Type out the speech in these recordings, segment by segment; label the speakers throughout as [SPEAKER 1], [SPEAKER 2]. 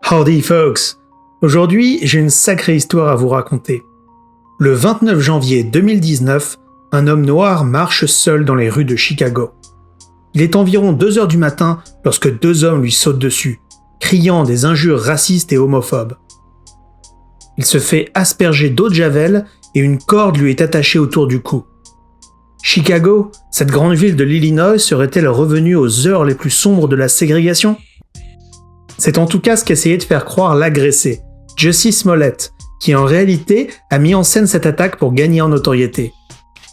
[SPEAKER 1] Howdy folks! Aujourd'hui, j'ai une sacrée histoire à vous raconter. Le 29 janvier 2019, un homme noir marche seul dans les rues de Chicago. Il est environ 2h du matin lorsque deux hommes lui sautent dessus, criant des injures racistes et homophobes. Il se fait asperger d'eau de javel et une corde lui est attachée autour du cou. Chicago, cette grande ville de l'Illinois, serait-elle revenue aux heures les plus sombres de la ségrégation ? C'est en tout cas ce qu'essayait de faire croire l'agressé, Jussie Smollett, qui en réalité a mis en scène cette attaque pour gagner en notoriété.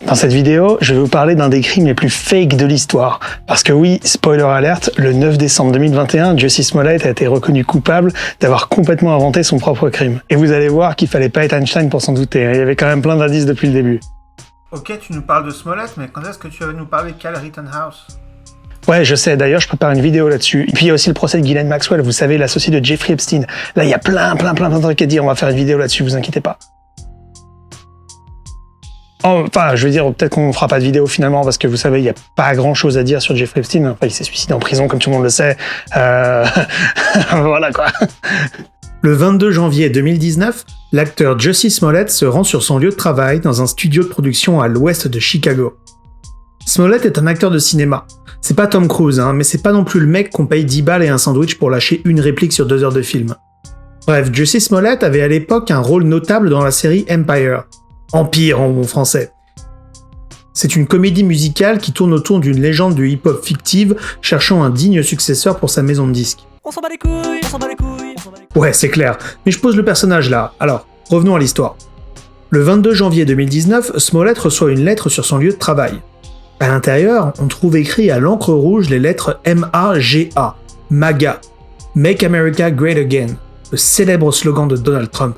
[SPEAKER 1] Dans cette vidéo, je vais vous parler d'un des crimes les plus fake de l'histoire. Parce que oui, spoiler alert, le 9 décembre 2021, Jussie Smollett a été reconnu coupable d'avoir complètement inventé son propre crime. Et vous allez voir qu'il fallait pas être Einstein pour s'en douter, il y avait quand même plein d'indices depuis le début.
[SPEAKER 2] Ok, tu nous parles de Smollett, mais quand est-ce que tu vas nous parler de Kyle Rittenhouse ?
[SPEAKER 1] Ouais, je sais, d'ailleurs, je prépare une vidéo là-dessus. Et puis il y a aussi le procès de Ghislaine Maxwell, vous savez, l'associé de Jeffrey Epstein. Là, il y a plein de trucs à dire, on va faire une vidéo là-dessus, vous inquiétez pas. Enfin, je veux dire, peut-être qu'on fera pas de vidéo finalement, parce que vous savez, il y a pas grand-chose à dire sur Jeffrey Epstein. Enfin, il s'est suicidé en prison, comme tout le monde le sait. Voilà, quoi. Le 22 janvier 2019, l'acteur Jussie Smollett se rend sur son lieu de travail dans un studio de production à l'ouest de Chicago. Smollett est un acteur de cinéma. C'est pas Tom Cruise, mais c'est pas non plus le mec qu'on paye 10 balles et un sandwich pour lâcher une réplique sur 2 heures de film. Bref, Jussie Smollett avait à l'époque un rôle notable dans la série Empire. Empire en bon français. C'est une comédie musicale qui tourne autour d'une légende du hip-hop fictive cherchant un digne successeur pour sa maison de disques.
[SPEAKER 3] On s'en bat les couilles, on s'en bat les couilles, on s'en bat les couilles.
[SPEAKER 1] Ouais, c'est clair, mais je pose le personnage là. Alors, revenons à l'histoire. Le 22 janvier 2019, Smollett reçoit une lettre sur son lieu de travail. À l'intérieur, on trouve écrit à l'encre rouge les lettres M-A-G-A, MAGA, Make America Great Again, le célèbre slogan de Donald Trump.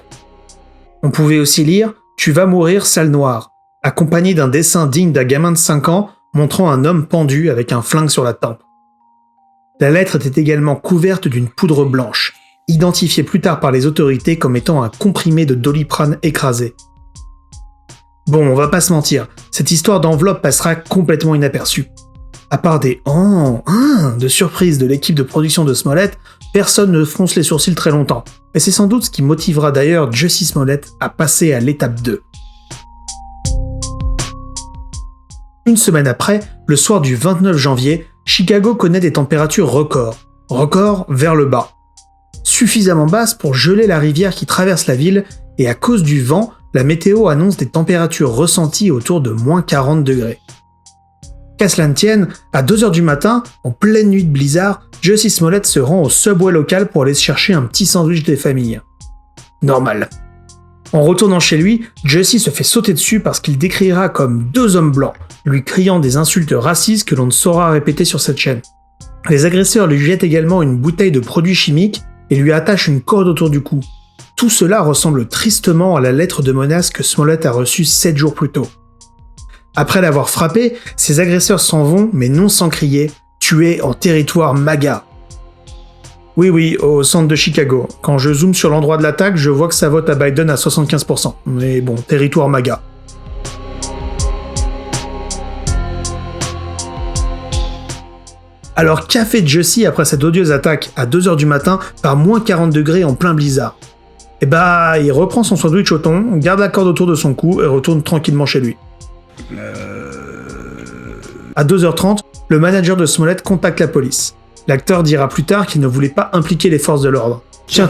[SPEAKER 1] On pouvait aussi lire « Tu vas mourir, sale noire », accompagné d'un dessin digne d'un gamin de 5 ans montrant un homme pendu avec un flingue sur la tempe. La lettre était également couverte d'une poudre blanche, identifiée plus tard par les autorités comme étant un comprimé de Doliprane écrasé. Bon, on va pas se mentir, cette histoire d'enveloppe passera complètement inaperçue. À part des « de surprise de l'équipe de production de Smollett, personne ne fronce les sourcils très longtemps. Et c'est sans doute ce qui motivera d'ailleurs Jussie Smollett à passer à l'étape 2. Une semaine après, le soir du 29 janvier, Chicago connaît des températures records vers le bas. Suffisamment basses pour geler la rivière qui traverse la ville, et à cause du vent, la météo annonce des températures ressenties autour de moins 40 degrés. Qu'à cela ne tienne, à 2h du matin, en pleine nuit de blizzard, Jussie Smollett se rend au Subway local pour aller se chercher un petit sandwich des familles. Normal. En retournant chez lui, Jussie se fait sauter dessus parce qu'il décrira comme 2 hommes blancs, lui criant des insultes racistes que l'on ne saura répéter sur cette chaîne. Les agresseurs lui jettent également une bouteille de produits chimiques et lui attachent une corde autour du cou. Tout cela ressemble tristement à la lettre de menace que Smollett a reçue 7 jours plus tôt. Après l'avoir frappé, ces agresseurs s'en vont, mais non sans crier « Tu es en territoire MAGA ». Oui, au centre de Chicago. Quand je zoome sur l'endroit de l'attaque, je vois que ça vote à Biden à 75%. Mais bon, territoire MAGA. Alors qu'a fait Jussie après cette odieuse attaque à 2h du matin par moins 40 degrés en plein blizzard ? Eh bah, il reprend son sandwich au thon, garde la corde autour de son cou et retourne tranquillement chez lui. À 2h30, le manager de Smollett contacte la police. L'acteur dira plus tard qu'il ne voulait pas impliquer les forces de l'ordre. Tiens,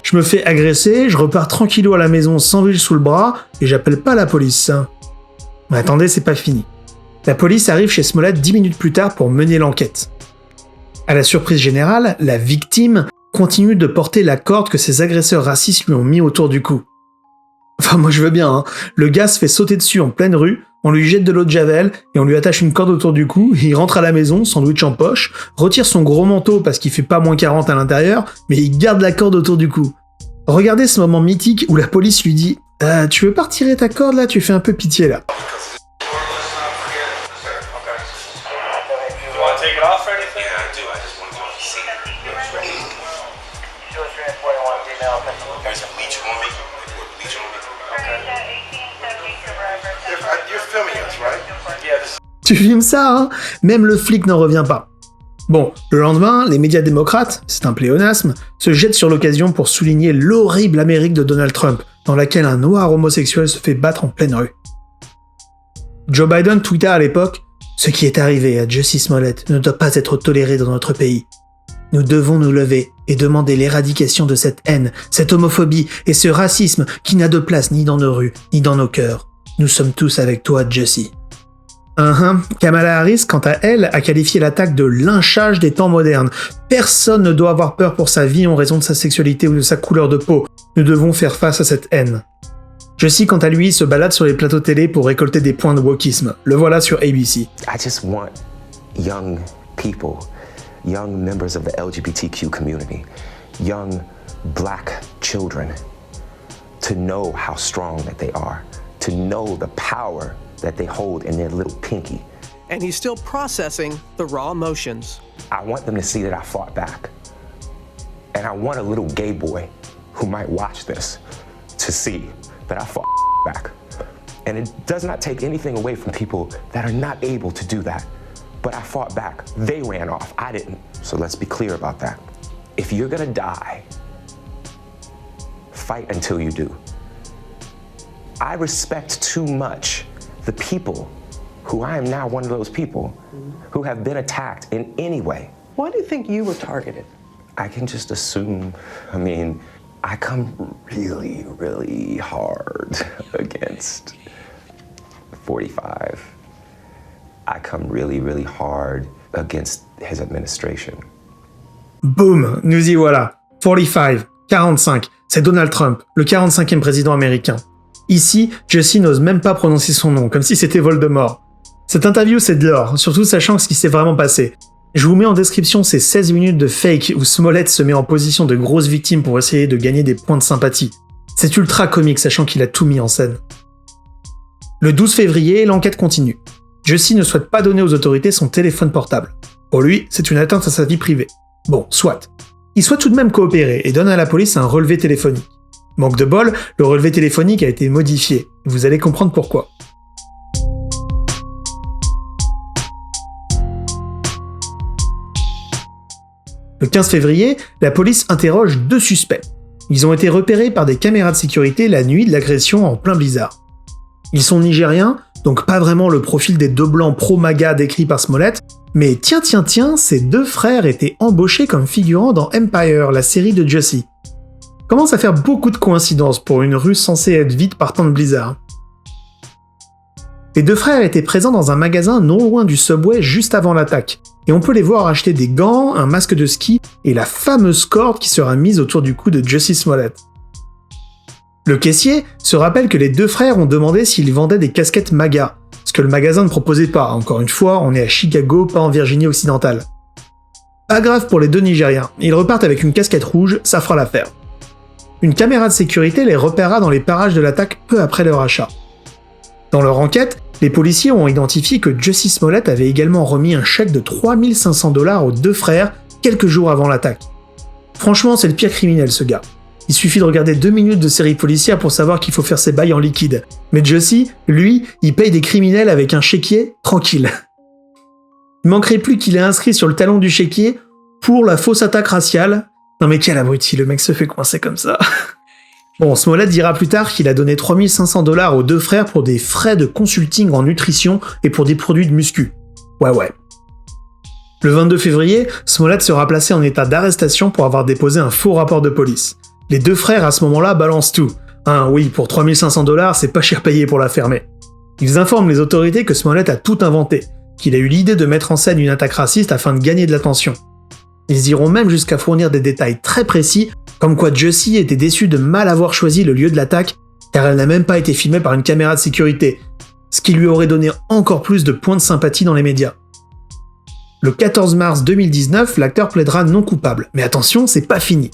[SPEAKER 1] je me fais agresser, je repars tranquillou à la maison sans ville sous le bras et j'appelle pas la police. Mais attendez, c'est pas fini. La police arrive chez Smollett 10 minutes plus tard pour mener l'enquête. À la surprise générale, la victime continue de porter la corde que ses agresseurs racistes lui ont mis autour du cou. Enfin, moi je veux bien, Le gars se fait sauter dessus en pleine rue, on lui jette de l'eau de javel et on lui attache une corde autour du cou, il rentre à la maison, sandwich en poche, retire son gros manteau parce qu'il fait pas moins 40 à l'intérieur, mais il garde la corde autour du cou. Regardez ce moment mythique où la police lui dit « Tu veux pas retirer ta corde là, tu fais un peu pitié là ». Tu filmes ça, Même le flic n'en revient pas. Bon, le lendemain, les médias démocrates, c'est un pléonasme, se jettent sur l'occasion pour souligner l'horrible Amérique de Donald Trump, dans laquelle un noir homosexuel se fait battre en pleine rue. Joe Biden tweeta à l'époque « Ce qui est arrivé à Jussie Smollett ne doit pas être toléré dans notre pays. Nous devons nous lever et demander l'éradication de cette haine, cette homophobie et ce racisme qui n'a de place ni dans nos rues, ni dans nos cœurs. Nous sommes tous avec toi, Jussie. » Kamala Harris, quant à elle, a qualifié l'attaque de lynchage des temps modernes. Personne ne doit avoir peur pour sa vie en raison de sa sexualité ou de sa couleur de peau. Nous devons faire face à cette haine. Jussie, quant à lui, se balade sur les plateaux télé pour récolter des points de wokisme. Le voilà sur ABC.
[SPEAKER 4] I just want young people, young members of the LGBTQ community, young black children to know how strong that they are, to know the power that they hold in their little pinky.
[SPEAKER 3] And he's still processing the raw emotions.
[SPEAKER 4] I want them to see that I fought back. And I want a little gay boy who might watch this to see that I fought back. And it does not take anything away from people that are not able to do that. But I fought back. They ran off. I didn't. So let's be clear about that. If you're gonna die, fight until you do. I respect too much the people who I am now one of those people who have been attacked in any way.
[SPEAKER 5] Why do you think you were targeted?
[SPEAKER 4] I can just assume, I come really, really hard against 45. I come really, really hard against his administration.
[SPEAKER 1] Boum, nous y voilà. 45, 45, c'est Donald Trump, le 45e président américain. Ici, Jussie n'ose même pas prononcer son nom, comme si c'était Voldemort. Cette interview, c'est de l'or, surtout sachant ce qui s'est vraiment passé. Je vous mets en description ces 16 minutes de fake où Smollett se met en position de grosse victime pour essayer de gagner des points de sympathie. C'est ultra comique, sachant qu'il a tout mis en scène. Le 12 février, l'enquête continue. Jussie ne souhaite pas donner aux autorités son téléphone portable. Pour lui, c'est une atteinte à sa vie privée. Bon, soit. Il souhaite tout de même coopérer et donne à la police un relevé téléphonique. Manque de bol, le relevé téléphonique a été modifié. Vous allez comprendre pourquoi. Le 15 février, la police interroge 2 suspects. Ils ont été repérés par des caméras de sécurité la nuit de l'agression en plein blizzard. Ils sont nigériens, donc pas vraiment le profil des 2 blancs pro-MAGA décrits par Smollett, mais tiens, ces 2 frères étaient embauchés comme figurants dans Empire, la série de Jussie. Commence à faire beaucoup de coïncidences pour une rue censée être vide par temps de blizzard. Les 2 frères étaient présents dans un magasin non loin du Subway juste avant l'attaque, et on peut les voir acheter des gants, un masque de ski et la fameuse corde qui sera mise autour du cou de Jussie Smollett. Le caissier se rappelle que les 2 frères ont demandé s'ils vendaient des casquettes MAGA, ce que le magasin ne proposait pas, encore une fois, on est à Chicago, pas en Virginie occidentale. Pas grave pour les 2 Nigériens, ils repartent avec une casquette rouge, ça fera l'affaire. Une caméra de sécurité les repérera dans les parages de l'attaque peu après leur achat. Dans leur enquête, les policiers ont identifié que Jussie Smollett avait également remis un chèque de $3500 aux 2 frères quelques jours avant l'attaque. Franchement, c'est le pire criminel ce gars. Il suffit de regarder 2 minutes de série policière pour savoir qu'il faut faire ses bails en liquide. Mais Jussie, lui, il paye des criminels avec un chéquier tranquille. Il manquerait plus qu'il ait inscrit sur le talon du chéquier pour la fausse attaque raciale. Non mais quel abruti, le mec se fait coincer comme ça. Bon, Smollett dira plus tard qu'il a donné $3500 aux 2 frères pour des frais de consulting en nutrition et pour des produits de muscu. Ouais. Le 22 février, Smollett sera placé en état d'arrestation pour avoir déposé un faux rapport de police. Les 2 frères à ce moment-là balancent tout. Oui, pour $3500, c'est pas cher payé pour la fermer. Ils informent les autorités que Smollett a tout inventé, qu'il a eu l'idée de mettre en scène une attaque raciste afin de gagner de l'attention. Ils iront même jusqu'à fournir des détails très précis, comme quoi Jussie était déçue de mal avoir choisi le lieu de l'attaque, car elle n'a même pas été filmée par une caméra de sécurité, ce qui lui aurait donné encore plus de points de sympathie dans les médias. Le 14 mars 2019, l'acteur plaidera non coupable, mais attention, c'est pas fini.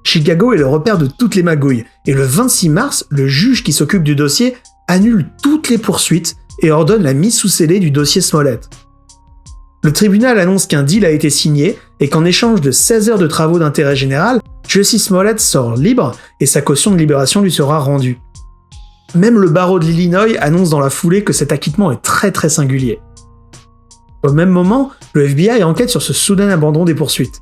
[SPEAKER 1] Chicago est le repère de toutes les magouilles, et le 26 mars, le juge qui s'occupe du dossier annule toutes les poursuites et ordonne la mise sous scellé du dossier Smollett. Le tribunal annonce qu'un deal a été signé et qu'en échange de 16 heures de travaux d'intérêt général, Jussie Smollett sort libre et sa caution de libération lui sera rendue. Même le barreau de l'Illinois annonce dans la foulée que cet acquittement est très singulier. Au même moment, le FBI enquête sur ce soudain abandon des poursuites.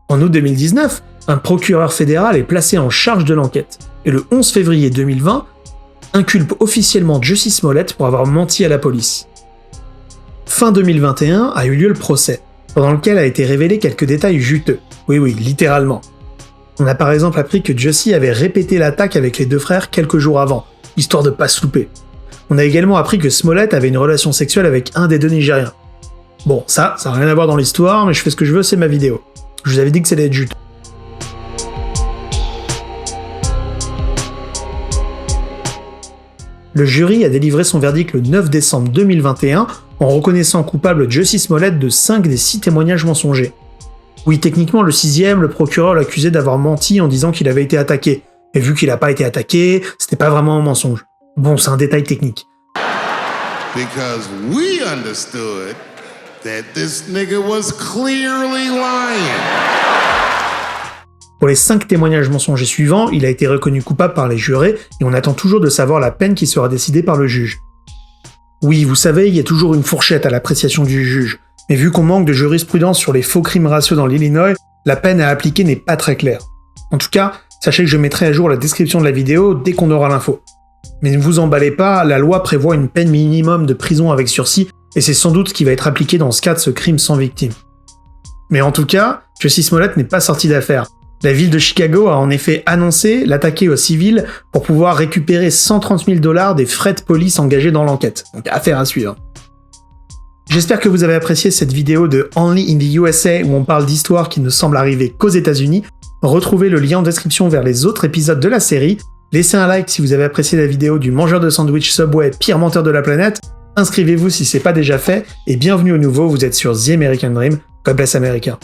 [SPEAKER 1] En août 2019, un procureur fédéral est placé en charge de l'enquête, et le 11 février 2020, inculpe officiellement Jussie Smollett pour avoir menti à la police. Fin 2021 a eu lieu le procès, pendant lequel a été révélé quelques détails juteux. Oui, littéralement. On a par exemple appris que Jussie avait répété l'attaque avec les deux frères quelques jours avant, histoire de pas se louper. On a également appris que Smollett avait une relation sexuelle avec un des deux Nigériens. Bon, ça n'a rien à voir dans l'histoire, mais je fais ce que je veux, c'est ma vidéo. Je vous avais dit que ça allait être juteux. Le jury a délivré son verdict le 9 décembre 2021 en reconnaissant coupable Jussie Smollett de 5 des 6 témoignages mensongers. Oui, techniquement, le 6e, le procureur l'accusait d'avoir menti en disant qu'il avait été attaqué. Et vu qu'il n'a pas été attaqué, c'était pas vraiment un mensonge. Bon, c'est un détail technique.
[SPEAKER 6] Because we understood that this nigga was clearly lying.
[SPEAKER 1] Pour les 5 témoignages mensongers suivants, il a été reconnu coupable par les jurés et on attend toujours de savoir la peine qui sera décidée par le juge. Oui, vous savez, il y a toujours une fourchette à l'appréciation du juge, mais vu qu'on manque de jurisprudence sur les faux crimes raciaux dans l'Illinois, la peine à appliquer n'est pas très claire. En tout cas, sachez que je mettrai à jour la description de la vidéo dès qu'on aura l'info. Mais ne vous emballez pas, la loi prévoit une peine minimum de prison avec sursis, et c'est sans doute ce qui va être appliqué dans ce cas de ce crime sans victime. Mais en tout cas, Jussie Smollett n'est pas sorti d'affaire. La ville de Chicago a en effet annoncé l'attaquer aux civils pour pouvoir récupérer 130 000 $ des frais de police engagés dans l'enquête. Donc affaire à suivre. J'espère que vous avez apprécié cette vidéo de Only in the USA où on parle d'histoires qui ne semblent arriver qu'aux États-Unis. Retrouvez le lien en description vers les autres épisodes de la série. Laissez un like si vous avez apprécié la vidéo du mangeur de sandwich Subway, pire menteur de la planète. Inscrivez-vous si c'est pas déjà fait. Et bienvenue au nouveau, vous êtes sur The American Dream. God bless America.